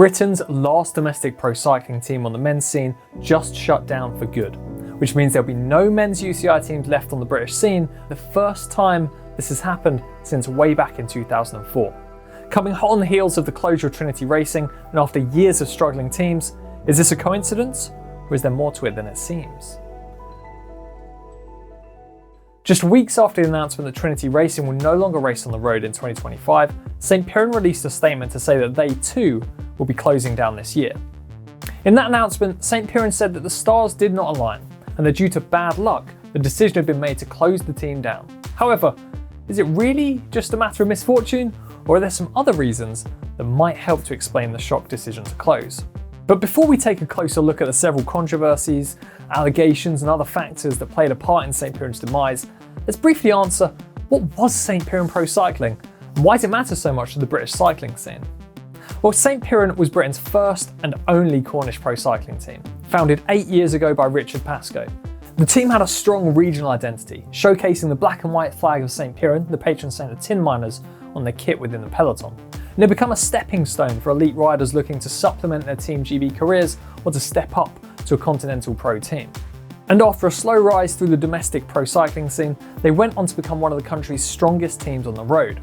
Britain's last domestic pro cycling team on the men's scene just shut down for good, which means there'll be no men's UCI teams left on the British scene, the first time this has happened since way back in 2004. Coming hot on the heels of the closure of Trinity Racing and after years of struggling teams, is this a coincidence or is there more to it than it seems? Just weeks after the announcement that Trinity Racing will no longer race on the road in 2025, St. Piran released a statement to say that they too will be closing down this year. In that announcement, St. Piran said that the stars did not align and that due to bad luck, the decision had been made to close the team down. However, is it really just a matter of misfortune, or are there some other reasons that might help to explain the shock decision to close? But before we take a closer look at the several controversies, allegations and other factors that played a part in St. Piran's demise, let's briefly answer, what was St. Piran Pro Cycling and why does it matter so much to the British cycling scene? Well, St. Piran was Britain's first and only Cornish pro cycling team, founded 8 years ago by Richard Pascoe. The team had a strong regional identity, showcasing the black and white flag of St. Piran, the patron saint of tin miners, on their kit within the peloton. And it had become a stepping stone for elite riders looking to supplement their Team GB careers or to step up to a continental pro team. And after a slow rise through the domestic pro cycling scene, they went on to become one of the country's strongest teams on the road.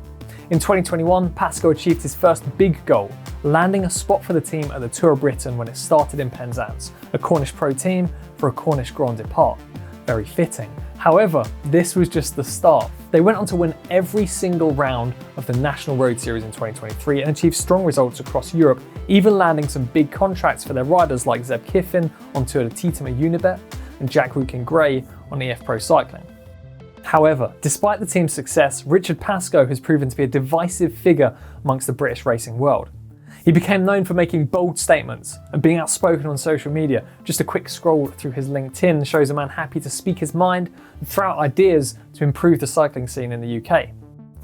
In 2021, Pascoe achieved his first big goal, landing a spot for the team at the Tour of Britain when it started in Penzance, a Cornish pro team for a Cornish Grand Depart. Very fitting. However, this was just the start. They went on to win every single round of the National Road Series in 2023 and achieved strong results across Europe, even landing some big contracts for their riders like Zeb Kiffin on Tour de Titema Unibet and Jack Rukin-Gray on EF Pro Cycling. However, despite the team's success, Richard Pascoe has proven to be a divisive figure amongst the British racing world. He became known for making bold statements and being outspoken on social media. Just a quick scroll through his LinkedIn shows a man happy to speak his mind and throw out ideas to improve the cycling scene in the UK.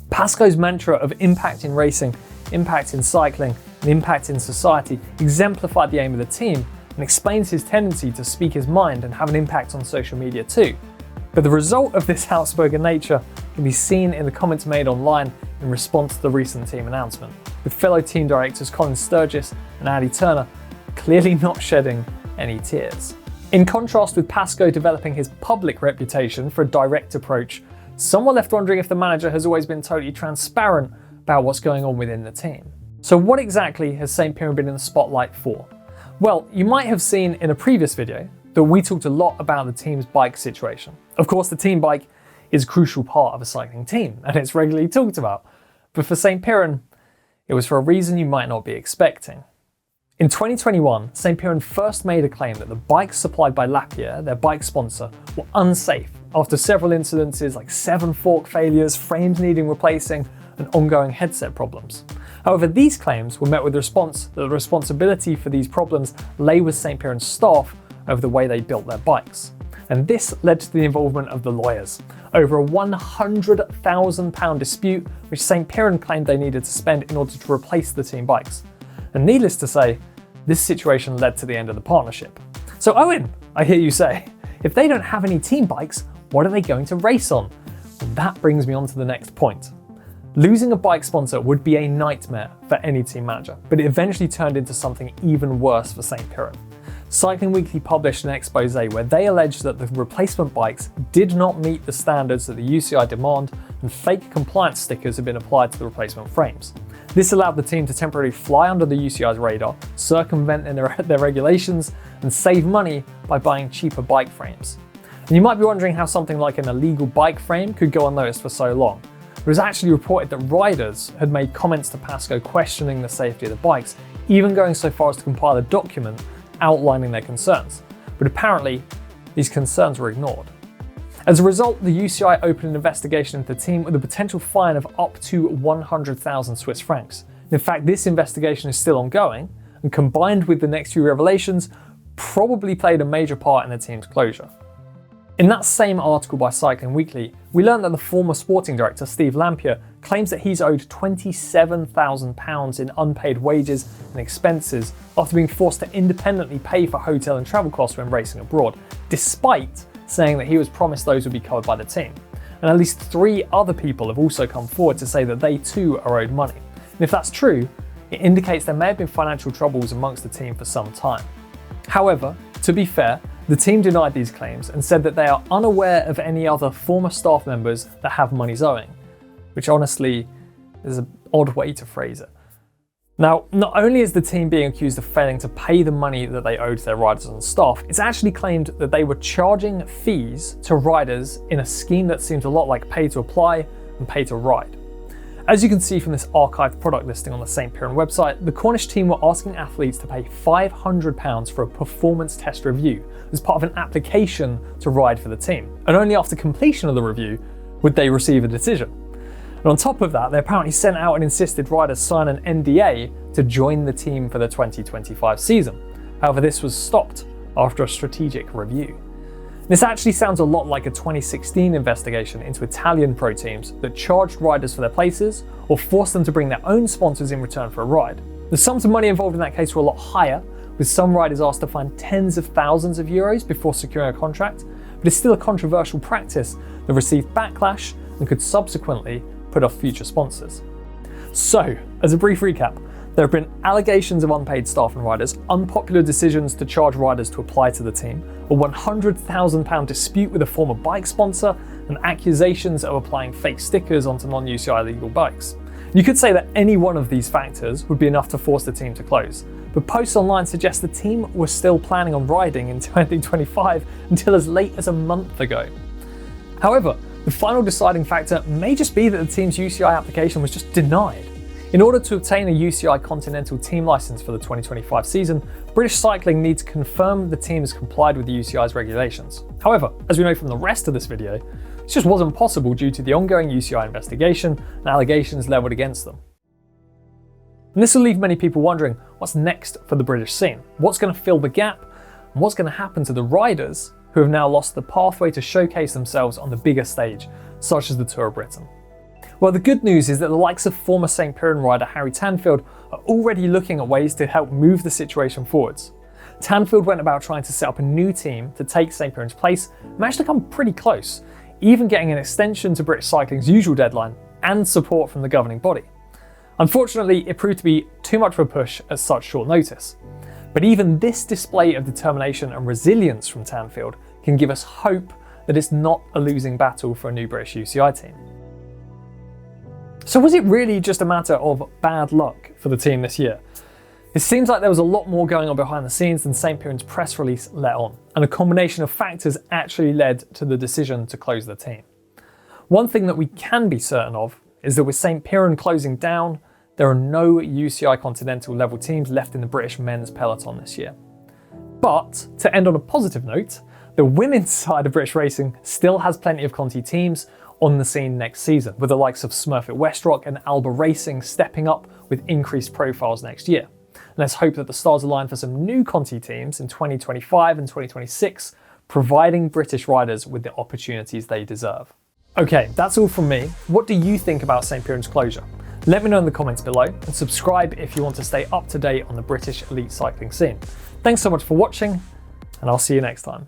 Pascoe's mantra of impact in racing, impact in cycling, and impact in society exemplified the aim of the team and explains his tendency to speak his mind and have an impact on social media too. But the result of this outspoken nature can be seen in the comments made online in response to the recent team announcement, with fellow team directors Colin Sturgis and Andy Turner clearly not shedding any tears. In contrast with Pascoe developing his public reputation for a direct approach, some were left wondering if the manager has always been totally transparent about what's going on within the team. So what exactly has St. Piran been in the spotlight for? Well, you might have seen in a previous video that we talked a lot about the team's bike situation. Of course, the team bike is a crucial part of a cycling team, and it's regularly talked about. But for St. Piran, it was for a reason you might not be expecting. In 2021, St. Piran first made a claim that the bikes supplied by Lapierre, their bike sponsor, were unsafe after several incidences like 7 fork failures, frames needing replacing, and ongoing headset problems. However, these claims were met with the response that the responsibility for these problems lay with St. Piran's staff over the way they built their bikes. And this led to the involvement of the lawyers, over a £100,000 dispute which St. Piran claimed they needed to spend in order to replace the team bikes. And needless to say, this situation led to the end of the partnership. So Owen, I hear you say, if they don't have any team bikes, what are they going to race on? Well, that brings me on to the next point. Losing a bike sponsor would be a nightmare for any team manager, but it eventually turned into something even worse for St. Piran. Cycling Weekly published an expose where they alleged that the replacement bikes did not meet the standards that the UCI demand and fake compliance stickers had been applied to the replacement frames. This allowed the team to temporarily fly under the UCI's radar, circumvent their regulations, and save money by buying cheaper bike frames. And you might be wondering how something like an illegal bike frame could go unnoticed for so long. It was actually reported that riders had made comments to Pascoe questioning the safety of the bikes, even going so far as to compile a document outlining their concerns. But apparently, these concerns were ignored. As a result, the UCI opened an investigation into the team with a potential fine of up to 100,000 Swiss francs. In fact, this investigation is still ongoing, and combined with the next few revelations, probably played a major part in the team's closure. In that same article by Cycling Weekly, we learned that the former sporting director, Steve Lampier, claims that he's owed £27,000 in unpaid wages and expenses after being forced to independently pay for hotel and travel costs when racing abroad, despite saying that he was promised those would be covered by the team. And at least 3 other people have also come forward to say that they too are owed money. And if that's true, it indicates there may have been financial troubles amongst the team for some time. However, to be fair, the team denied these claims and said that they are unaware of any other former staff members that have monies owing, which honestly is an odd way to phrase it. Now, not only is the team being accused of failing to pay the money that they owed their riders and staff, it's actually claimed that they were charging fees to riders in a scheme that seems a lot like pay to apply and pay to ride. As you can see from this archived product listing on the St. Piran website, the Cornish team were asking athletes to pay £500 for a performance test review as part of an application to ride for the team. And only after completion of the review would they receive a decision. And on top of that, they apparently sent out and insisted riders sign an NDA to join the team for the 2025 season. However, this was stopped after a strategic review. This actually sounds a lot like a 2016 investigation into Italian pro teams that charged riders for their places or forced them to bring their own sponsors in return for a ride. The sums of money involved in that case were a lot higher, with some riders asked to find tens of thousands of euros before securing a contract, but it's still a controversial practice that received backlash and could subsequently put off future sponsors. So, as a brief recap, there have been allegations of unpaid staff and riders, unpopular decisions to charge riders to apply to the team, a £100,000 dispute with a former bike sponsor, and accusations of applying fake stickers onto non-UCI legal bikes. You could say that any one of these factors would be enough to force the team to close, but posts online suggest the team was still planning on riding in 2025 until as late as a month ago. However, the final deciding factor may just be that the team's UCI application was just denied. In order to obtain a UCI Continental team license for the 2025 season, British Cycling needs to confirm the team has complied with the UCI's regulations. However, as we know from the rest of this video, this just wasn't possible due to the ongoing UCI investigation and allegations levelled against them. And this will leave many people wondering what's next for the British scene, what's going to fill the gap, and what's going to happen to the riders who have now lost the pathway to showcase themselves on the bigger stage, such as the Tour of Britain. Well, the good news is that the likes of former St. Piran rider Harry Tanfield are already looking at ways to help move the situation forwards. Tanfield went about trying to set up a new team to take St. Piran's place, and managed to come pretty close, even getting an extension to British Cycling's usual deadline and support from the governing body. Unfortunately, it proved to be too much of a push at such short notice. But even this display of determination and resilience from Tanfield can give us hope that it's not a losing battle for a new British UCI team. So was it really just a matter of bad luck for the team this year? It seems like there was a lot more going on behind the scenes than St. Piran's press release let on, and a combination of factors actually led to the decision to close the team. One thing that we can be certain of is that with St. Piran closing down, there are no UCI Continental level teams left in the British men's peloton this year. But to end on a positive note, the women's side of British racing still has plenty of Conti teams on the scene next season, with the likes of Smurfit Westrock and Alba Racing stepping up with increased profiles next year. And let's hope that the stars align for some new Conti teams in 2025 and 2026, providing British riders with the opportunities they deserve. Okay, that's all from me. What do you think about St. Piran's closure? Let me know in the comments below, and subscribe if you want to stay up to date on the British elite cycling scene. Thanks so much for watching, and I'll see you next time.